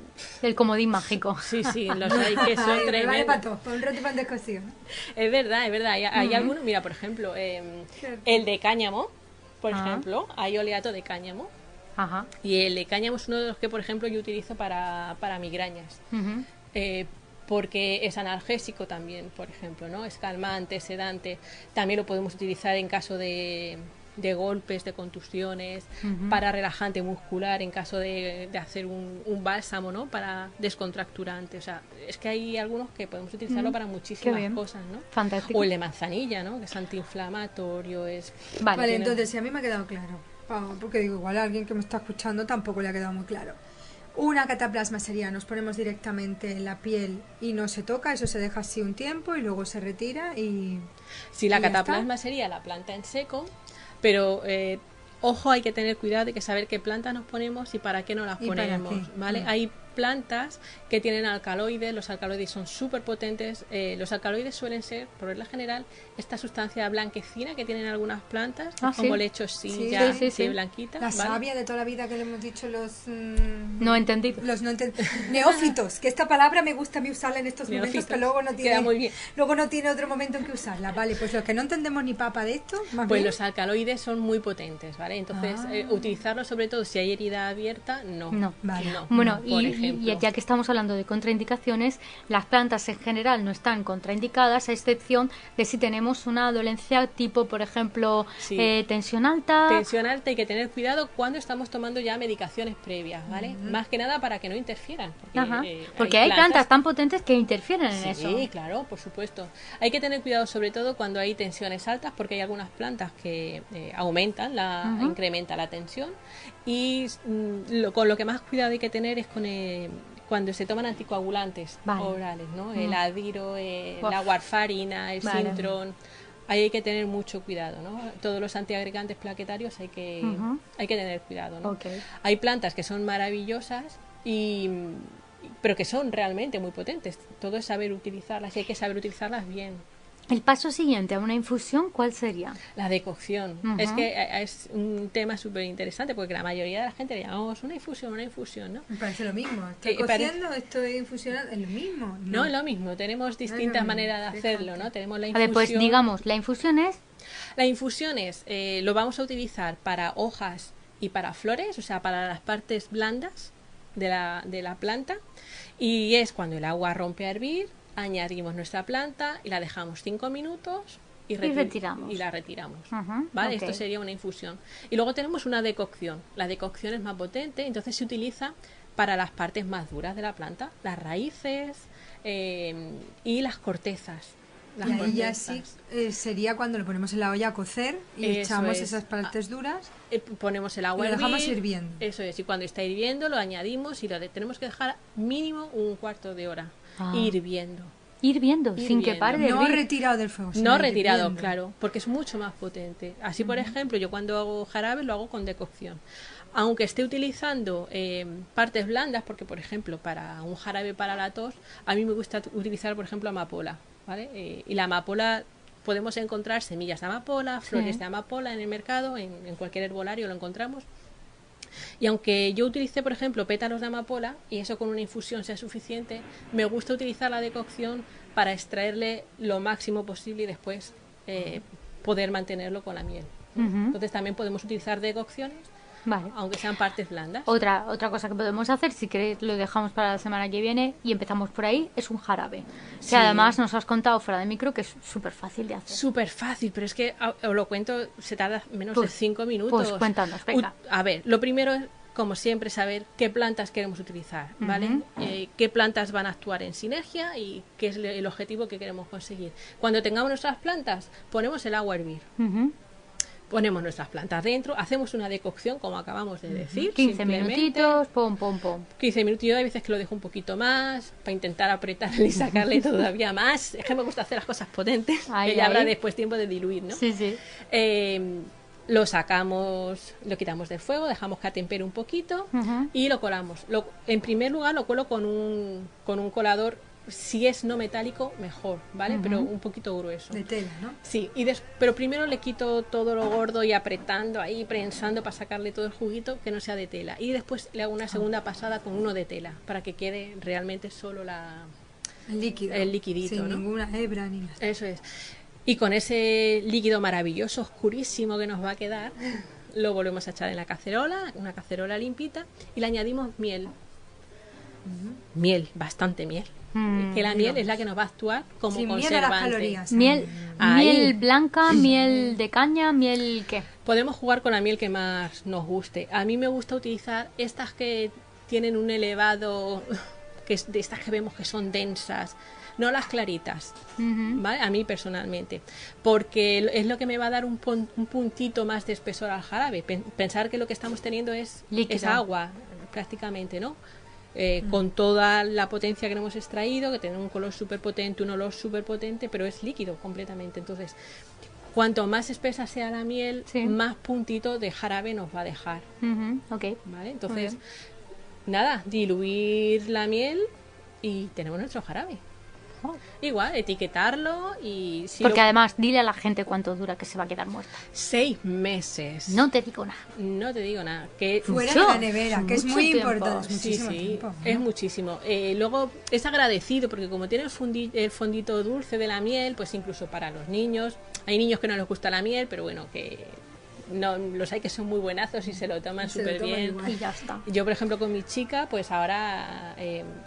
Speaker 1: El comodín mágico.
Speaker 2: Sí, los hay que son
Speaker 3: Ay, me vale
Speaker 2: tremendos.
Speaker 3: para todo, para un rato y para descosión.
Speaker 2: Es verdad, es verdad. Hay algunos, mira, por ejemplo, el de cáñamo, por ejemplo, hay oleato de cáñamo.
Speaker 1: Ajá.
Speaker 2: Y el de cáñamo es uno de los que, por ejemplo, yo utilizo para migrañas.
Speaker 1: Ujú.
Speaker 2: Porque es analgésico también, por ejemplo, ¿no? Es calmante, sedante. También lo podemos utilizar en caso de golpes, de contusiones, para relajante muscular, en caso de hacer un bálsamo, ¿no? Para descontracturante. O sea, es que hay algunos que podemos utilizarlo para
Speaker 1: Qué
Speaker 2: muchísimas
Speaker 1: bien.
Speaker 2: cosas, ¿no?
Speaker 1: Fantástico.
Speaker 2: O el de manzanilla, ¿no? Que es antiinflamatorio, es...
Speaker 1: Vale.
Speaker 3: Vale, entonces, si a mí me ha quedado claro, porque digo, igual a alguien que me está escuchando tampoco le ha quedado muy claro. Una cataplasma sería, nos ponemos directamente en la piel y no se toca, eso se deja así un tiempo y luego se retira y...
Speaker 2: Si la
Speaker 3: ¿Y ya
Speaker 2: cataplasma sería la planta en seco, pero ojo, hay que tener cuidado, hay que saber qué plantas nos ponemos y para qué nos las
Speaker 3: ¿Y para
Speaker 2: ponemos,
Speaker 3: qué?
Speaker 2: ¿vale? Hay plantas que tienen alcaloides, los alcaloides son súper potentes. Los alcaloides suelen ser, por regla general, esta sustancia blanquecina que tienen algunas plantas,
Speaker 1: Ah,
Speaker 2: como
Speaker 1: sí.
Speaker 2: lechosilla,
Speaker 1: Sí.
Speaker 2: blanquita.
Speaker 3: La
Speaker 2: ¿vale?
Speaker 3: savia de toda la vida que le hemos dicho los...
Speaker 1: No he entendido.
Speaker 3: Los neófitos, que esta palabra me gusta a mí usarla en estos momentos,
Speaker 2: Neófitos.
Speaker 3: que luego no tiene,
Speaker 2: Queda muy bien.
Speaker 3: luego no tiene otro momento en que usarla. Vale, pues los que no entendemos ni papa de esto, más
Speaker 2: Pues
Speaker 3: bien,
Speaker 2: los alcaloides son muy potentes, ¿vale? Entonces, utilizarlos sobre todo si hay herida abierta, no.
Speaker 1: No.
Speaker 3: Vale.
Speaker 2: No.
Speaker 1: Bueno,
Speaker 2: Por
Speaker 1: y
Speaker 2: ejemplo.
Speaker 1: ya que estamos hablando de contraindicaciones, las plantas en general no están contraindicadas, a excepción de si tenemos una dolencia tipo, por ejemplo,
Speaker 2: Sí.
Speaker 1: tensión alta.
Speaker 2: Tensión alta, hay que tener cuidado cuando estamos tomando ya medicaciones previas, ¿vale? Más que nada para que no interfieran.
Speaker 1: Ajá. Porque hay plantas tan potentes que interfieren en eso.
Speaker 2: Sí, claro, por supuesto. Hay que tener cuidado sobre todo cuando hay tensiones altas, porque hay algunas plantas que aumentan, incrementa la tensión. Y con lo que más cuidado hay que tener es con cuando se toman anticoagulantes orales, ¿no? El Adiro, la warfarina, el
Speaker 1: Vale.
Speaker 2: Sintron. Ahí hay que tener mucho cuidado, ¿no? Todos los antiagregantes plaquetarios hay que tener cuidado, ¿no?
Speaker 1: Ok.
Speaker 2: Hay plantas que son maravillosas pero que son realmente muy potentes. Todo es saber utilizarlas y hay que saber utilizarlas bien.
Speaker 1: El paso siguiente a una infusión, ¿cuál sería?
Speaker 2: La decocción.
Speaker 1: Ujú.
Speaker 2: Es que es un tema súper interesante porque la mayoría de la gente le llamamos una infusión, ¿no?
Speaker 3: me parece lo mismo. Estoy
Speaker 2: Que
Speaker 3: cociendo, estoy infusionando, es lo mismo.
Speaker 2: No es lo mismo, tenemos distintas
Speaker 3: mismo,
Speaker 2: maneras de hacerlo,
Speaker 3: fíjate.
Speaker 2: ¿no? Tenemos la
Speaker 1: A
Speaker 2: infusión.
Speaker 1: ver, pues digamos, la infusión es...
Speaker 2: La infusión es, lo vamos a utilizar para hojas y para flores, o sea, para las partes blandas de la planta. Y es cuando el agua rompe a hervir, añadimos nuestra planta y la dejamos 5 minutos y
Speaker 1: retiramos.
Speaker 2: y la retiramos.
Speaker 1: Ujú,
Speaker 2: ¿Vale?
Speaker 1: ok.
Speaker 2: Esto sería una infusión. Y luego tenemos una decocción. La decocción es más potente, entonces se utiliza para las partes más duras de la planta, las raíces y las cortezas. las
Speaker 3: Y ahí ya
Speaker 2: cortezas.
Speaker 3: sí sería cuando lo ponemos en la olla a cocer y
Speaker 2: Eso
Speaker 3: echamos
Speaker 2: es.
Speaker 3: esas partes duras
Speaker 2: Ponemos el
Speaker 3: y
Speaker 2: agua
Speaker 3: lo
Speaker 2: a
Speaker 3: dejamos
Speaker 2: hervir.
Speaker 3: hirviendo.
Speaker 2: Eso es, y cuando está hirviendo lo añadimos y tenemos que dejar mínimo un cuarto de hora
Speaker 1: Ah.
Speaker 2: hirviendo.
Speaker 1: Hirviendo, sin que
Speaker 2: Hirviendo.
Speaker 1: pare de
Speaker 3: No
Speaker 1: hervir.
Speaker 3: retirado del fuego, sino
Speaker 2: No retirado,
Speaker 3: hirviendo.
Speaker 2: claro, porque es mucho más potente. Así, por ejemplo, yo cuando hago jarabe lo hago con decocción. Aunque esté utilizando partes blandas, porque, por ejemplo, para un jarabe para la tos, a mí me gusta utilizar, por ejemplo, amapola, ¿vale? Y la amapola, podemos encontrar semillas de amapola, flores de amapola en el mercado, en cualquier herbolario lo encontramos. Y aunque yo utilice, por ejemplo, pétalos de amapola y eso con una infusión sea suficiente, me gusta utilizar la decocción para extraerle lo máximo posible y después poder mantenerlo con la miel.
Speaker 1: Ujú.
Speaker 2: Entonces también podemos utilizar decocciones,
Speaker 1: Vale.
Speaker 2: aunque sean partes blandas.
Speaker 1: Otra cosa que podemos hacer, si queréis lo dejamos para la semana que viene y empezamos por ahí, es un jarabe.
Speaker 2: Sí.
Speaker 1: Que además nos has contado fuera de micro que es súper fácil de hacer.
Speaker 2: Súper fácil, pero es que os lo cuento, se tarda menos
Speaker 1: Pues-
Speaker 2: de 5 minutos.
Speaker 1: pues cuéntanos, venga.
Speaker 2: A ver, lo primero es, como siempre, saber qué plantas queremos utilizar, ¿vale?
Speaker 1: Ujú.
Speaker 2: Qué plantas van a actuar en sinergia y qué es el objetivo que queremos conseguir. Cuando tengamos nuestras plantas, ponemos el agua a hervir.
Speaker 1: Ujú.
Speaker 2: Ponemos nuestras plantas dentro, hacemos una decocción, como acabamos de decir.
Speaker 1: 15
Speaker 2: simplemente.
Speaker 1: minutitos, pom, pom, pom.
Speaker 2: 15 minutos, yo hay veces que lo dejo un poquito más para intentar apretarle y sacarle todavía más. Es que me gusta hacer las cosas potentes.
Speaker 1: Ahí,
Speaker 2: Que ya habrá
Speaker 1: ahí.
Speaker 2: después tiempo de diluir, ¿no?
Speaker 1: Sí, sí.
Speaker 2: Lo sacamos, lo quitamos del fuego, dejamos que atempere un poquito
Speaker 1: Ujú.
Speaker 2: y lo colamos. En primer lugar lo cuelo con un colador, si es no metálico, mejor, ¿vale? Pero un poquito grueso.
Speaker 3: De tela, ¿no?
Speaker 2: Sí, pero primero le quito todo lo gordo y apretando ahí, prensando para sacarle todo el juguito que no sea de tela. Y después le hago una segunda pasada con uno de tela para que quede realmente solo
Speaker 3: El líquido.
Speaker 2: el liquidito,
Speaker 3: Sin
Speaker 2: ¿no?
Speaker 3: ninguna hebra ni nada.
Speaker 2: Eso es. Y con ese líquido maravilloso, oscurísimo que nos va a quedar, lo volvemos a echar en la cacerola, una cacerola limpita, y le añadimos miel. Miel, bastante miel.
Speaker 1: Mm.
Speaker 2: Que la miel es la que nos va a actuar como
Speaker 3: Sin miedo a
Speaker 2: conservante.
Speaker 3: las calorías.
Speaker 1: Miel,
Speaker 2: Ahí.
Speaker 1: miel blanca, miel de caña, miel ¿qué?
Speaker 2: Podemos jugar con la miel que más nos guste. A mí me gusta utilizar estas que tienen un elevado, que es de estas que vemos que son densas, no las claritas,
Speaker 1: Ujú.
Speaker 2: ¿vale? A mí personalmente, porque es lo que me va a dar un puntito más de espesor al jarabe. Pensar que lo que estamos teniendo es
Speaker 1: Líquido.
Speaker 2: agua, prácticamente, ¿no? Con toda la potencia que hemos extraído, que tiene un color súper potente, un olor súper potente, pero es líquido completamente. Entonces, cuanto más espesa sea la miel,
Speaker 1: Sí.
Speaker 2: más puntito de jarabe nos va a dejar,
Speaker 1: Ujú, ok.
Speaker 2: ¿vale?
Speaker 1: Muy
Speaker 2: Entonces,
Speaker 1: bien.
Speaker 2: nada, diluir la miel y tenemos nuestro jarabe.
Speaker 1: Oh.
Speaker 2: Igual, etiquetarlo y... si
Speaker 1: Porque
Speaker 2: lo-
Speaker 1: además, dile a la gente cuánto dura que se va a quedar muerta.
Speaker 2: 6 meses.
Speaker 1: No te digo nada.
Speaker 2: No te digo nada. Que
Speaker 3: Fuera
Speaker 1: Mucho,
Speaker 3: de la nevera, que es
Speaker 1: mucho
Speaker 3: muy
Speaker 1: tiempo.
Speaker 3: importante. Es
Speaker 2: Sí,
Speaker 3: muchísimo
Speaker 2: sí,
Speaker 3: tiempo, ¿no?
Speaker 2: es muchísimo. Luego es agradecido porque como tiene el fondito dulce de la miel, pues incluso para los niños, hay niños que no les gusta la miel, pero bueno, que no los hay que son muy buenazos y se lo toman
Speaker 3: Se lo
Speaker 2: súper
Speaker 3: toman
Speaker 2: bien.
Speaker 3: igual.
Speaker 1: Y ya está.
Speaker 2: Yo, por ejemplo, con mi chica, pues ahora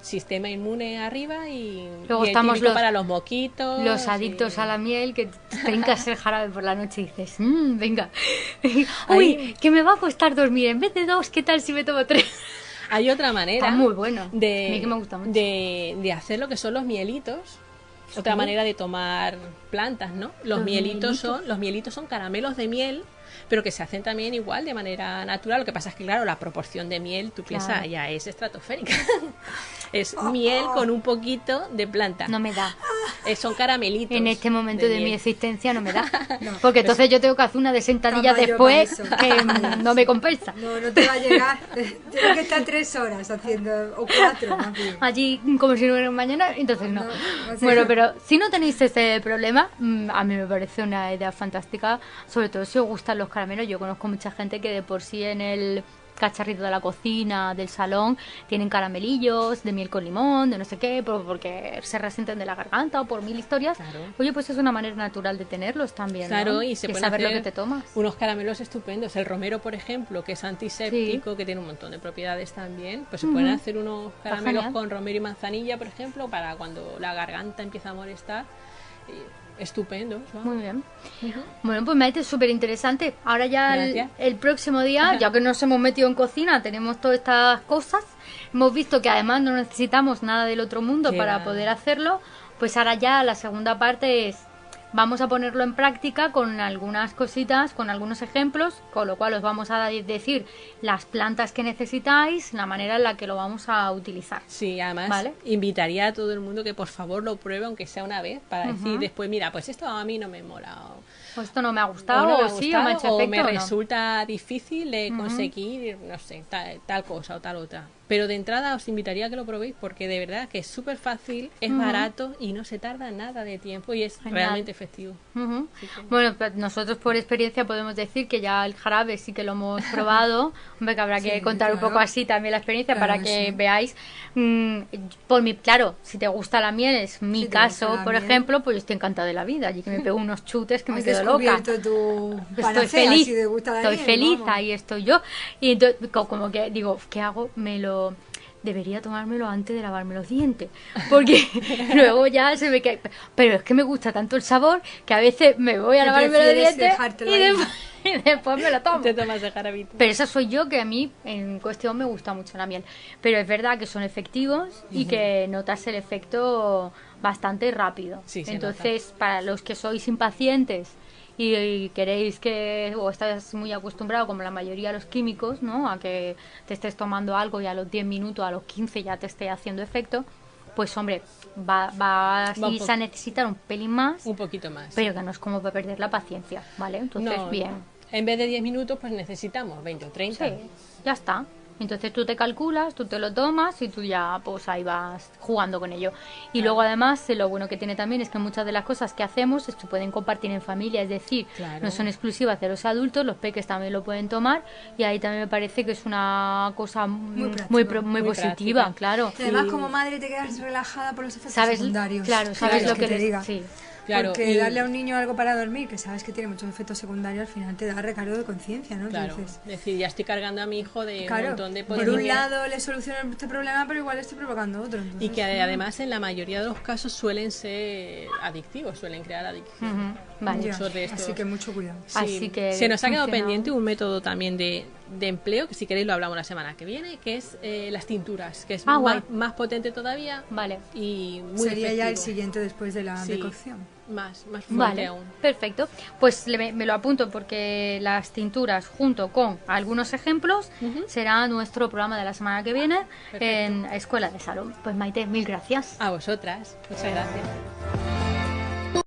Speaker 2: sistema inmune arriba y,
Speaker 1: Luego
Speaker 2: y el
Speaker 1: estamos
Speaker 2: típico
Speaker 1: los-
Speaker 2: para los moquitos.
Speaker 1: Los adictos
Speaker 2: y-
Speaker 1: a la miel que trincas el jarabe por la noche y dices, venga.
Speaker 2: Ahí-
Speaker 1: Uy, que me va a costar dormir. En vez de 2, ¿qué tal si me tomo 3?
Speaker 2: Hay otra manera
Speaker 1: Está muy bueno. A mí que me gusta mucho.
Speaker 2: de hacer lo que son los mielitos. Otra manera de tomar plantas, ¿no? Los mielitos son caramelos de miel, pero que se hacen también igual de manera natural. Lo que pasa es que, claro, la proporción de miel, tú piensas,
Speaker 1: Claro.
Speaker 2: ya es estratosférica. Es miel con un poquito de planta.
Speaker 1: No me da.
Speaker 2: Son caramelitos.
Speaker 1: En este momento de mi
Speaker 2: miel.
Speaker 1: existencia no me da. Porque entonces yo tengo que hacer una de sentadillas
Speaker 3: Tamaño
Speaker 1: después
Speaker 3: para
Speaker 1: que
Speaker 3: eso.
Speaker 1: no me compensa.
Speaker 3: No, no te va a llegar. Tienes que estar 3 horas haciendo, o 4 más bien.
Speaker 1: Allí como si no hubiera un mañana, entonces no.
Speaker 3: No, o sea-
Speaker 1: Bueno, pero si no tenéis ese problema, a mí me parece una idea fantástica, sobre todo si os gustan los caramelos. Yo conozco mucha gente que de por sí en el cacharrito de la cocina, del salón, tienen caramelillos de miel con limón, de no sé qué, porque se resienten de la garganta o por mil historias.
Speaker 2: Claro.
Speaker 1: Oye, pues es una manera natural de tenerlos también,
Speaker 2: Claro,
Speaker 1: ¿no?
Speaker 2: y se pueden
Speaker 1: saber lo
Speaker 2: hacer
Speaker 1: que te tomas.
Speaker 2: unos caramelos estupendos. El romero, por ejemplo, que es antiséptico, que tiene un montón de propiedades también, pues se pueden hacer unos caramelos
Speaker 1: genial.
Speaker 2: con romero y manzanilla, por ejemplo, para cuando la garganta empieza a molestar. Estupendo. ¿no?
Speaker 1: Muy bien. Bueno, pues me ha hecho súper interesante. Ahora ya
Speaker 2: Gracias.
Speaker 1: el próximo día, ya que nos hemos metido en cocina, tenemos todas estas cosas. Hemos visto que además no necesitamos nada del otro mundo
Speaker 2: Qué
Speaker 1: para
Speaker 2: va.
Speaker 1: poder hacerlo. Pues ahora ya la segunda parte es, vamos a ponerlo en práctica con algunas cositas, con algunos ejemplos, con lo cual os vamos a decir las plantas que necesitáis, la manera en la que lo vamos a utilizar.
Speaker 2: Sí, además
Speaker 1: ¿Vale?
Speaker 2: invitaría a todo el mundo que por favor lo pruebe, aunque sea una vez, para decir después, mira, pues esto a mí no me mola.
Speaker 1: O esto no me ha gustado,
Speaker 2: o no me ha
Speaker 1: o sí, o me ha hecho
Speaker 2: gustado, o
Speaker 1: efecto,
Speaker 2: me
Speaker 1: o no.
Speaker 2: resulta difícil de conseguir, no sé, tal cosa o tal otra. Pero de entrada os invitaría a que lo probéis porque de verdad que es súper fácil, es barato y no se tarda nada de tiempo y es
Speaker 1: Genial.
Speaker 2: realmente efectivo.
Speaker 1: Ujú.
Speaker 2: Así que-
Speaker 1: Bueno, pues nosotros por experiencia podemos decir que ya el jarabe sí que lo hemos probado. Hombre, que habrá que
Speaker 3: Sí,
Speaker 1: contar un
Speaker 3: claro.
Speaker 1: poco así también la experiencia
Speaker 3: Claro
Speaker 1: para
Speaker 3: que
Speaker 1: que
Speaker 3: sí.
Speaker 1: veáis. Claro, si te gusta la miel, es mi
Speaker 3: Si te gusta
Speaker 1: caso,
Speaker 3: la
Speaker 1: por
Speaker 3: miel.
Speaker 1: ejemplo, pues yo estoy encantada de la vida. Allí que me pego unos chutes que me
Speaker 3: Has
Speaker 1: quedo loca.
Speaker 3: descubierto tu
Speaker 1: Estoy
Speaker 3: panacea,
Speaker 1: feliz,
Speaker 3: si te gusta la
Speaker 1: estoy
Speaker 3: miel,
Speaker 1: feliz,
Speaker 3: vamos.
Speaker 1: ahí estoy yo. Y entonces, como que digo, ¿qué hago? Debería tomármelo antes de lavarme los dientes, porque luego ya se me cae. Pero es que me gusta tanto el sabor que a veces me voy a
Speaker 3: Que
Speaker 1: lavarme los
Speaker 3: prefieres
Speaker 1: dientes
Speaker 3: dejártelo
Speaker 1: y
Speaker 3: ahí.
Speaker 1: y después me lo tomo.
Speaker 2: Te tomas el jarabito.
Speaker 1: Pero eso soy yo, que a mí en cuestión me gusta mucho la miel. Pero es verdad que son efectivos y que notas el efecto bastante rápido.
Speaker 2: Sí, se
Speaker 1: Entonces, para los que sois impacientes y queréis o estás muy acostumbrado, como la mayoría de los químicos, ¿no? A que te estés tomando algo y a los 10 minutos, a los 15 ya te esté haciendo efecto, pues hombre, vas
Speaker 2: Va un
Speaker 1: a necesitar un pelín más,
Speaker 2: Un poquito más.
Speaker 1: pero que no es como para perder la paciencia, ¿vale? Entonces,
Speaker 2: No,
Speaker 1: bien.
Speaker 2: En vez de 10 minutos, pues necesitamos 20 o 30.
Speaker 1: Sí, ya está. Entonces tú te calculas, tú te lo tomas y tú ya pues ahí vas jugando con ello. Y luego además lo bueno que tiene también es que muchas de las cosas que hacemos se pueden compartir en familia, es decir,
Speaker 2: Claro.
Speaker 1: no son exclusivas de los adultos, los peques también lo pueden tomar y ahí también me parece que es una cosa muy
Speaker 3: práctico.
Speaker 1: muy
Speaker 2: Muy
Speaker 1: positiva,
Speaker 2: práctica.
Speaker 1: claro.
Speaker 3: Y además,
Speaker 2: Y-
Speaker 3: como madre, te quedas relajada por los efectos
Speaker 1: Sabes,
Speaker 3: secundarios.
Speaker 1: claro, sabes
Speaker 2: Claro,
Speaker 1: lo que
Speaker 3: te
Speaker 1: les
Speaker 3: diga.
Speaker 1: sí.
Speaker 2: Claro,
Speaker 3: Porque
Speaker 2: y-
Speaker 3: darle a un niño algo para dormir, que sabes que tiene muchos efectos secundarios, al final te da recargo de conciencia, ¿no?
Speaker 2: Claro,
Speaker 3: Entonces,
Speaker 2: es decir, ya estoy cargando a mi hijo de un
Speaker 3: claro,
Speaker 2: montón de
Speaker 3: por un
Speaker 2: policías.
Speaker 3: lado le soluciono este problema, pero igual le estoy provocando otro.
Speaker 2: Y
Speaker 3: entonces,
Speaker 2: que además en la mayoría de los casos suelen ser adictivos, suelen crear adicción.
Speaker 1: Ujú, vale.
Speaker 3: ya,
Speaker 2: muchos de estos.
Speaker 3: así que mucho cuidado.
Speaker 2: Sí.
Speaker 1: Así que
Speaker 2: se nos ha quedado
Speaker 1: funciona.
Speaker 2: pendiente un método también de empleo, que si queréis lo hablamos la semana que viene, que es las tinturas, que es
Speaker 1: guay.
Speaker 2: más potente todavía
Speaker 1: Vale.
Speaker 2: y muy
Speaker 3: Sería ya el
Speaker 2: efectivo.
Speaker 3: siguiente después de la
Speaker 2: Sí.
Speaker 3: decocción.
Speaker 2: Más fuerte
Speaker 1: Vale,
Speaker 2: aún.
Speaker 1: perfecto. Pues me lo apunto porque las tinturas junto con algunos ejemplos será nuestro programa de la semana que viene en Escuela de Salón. Pues Maite, mil gracias.
Speaker 2: A vosotras, muchas gracias.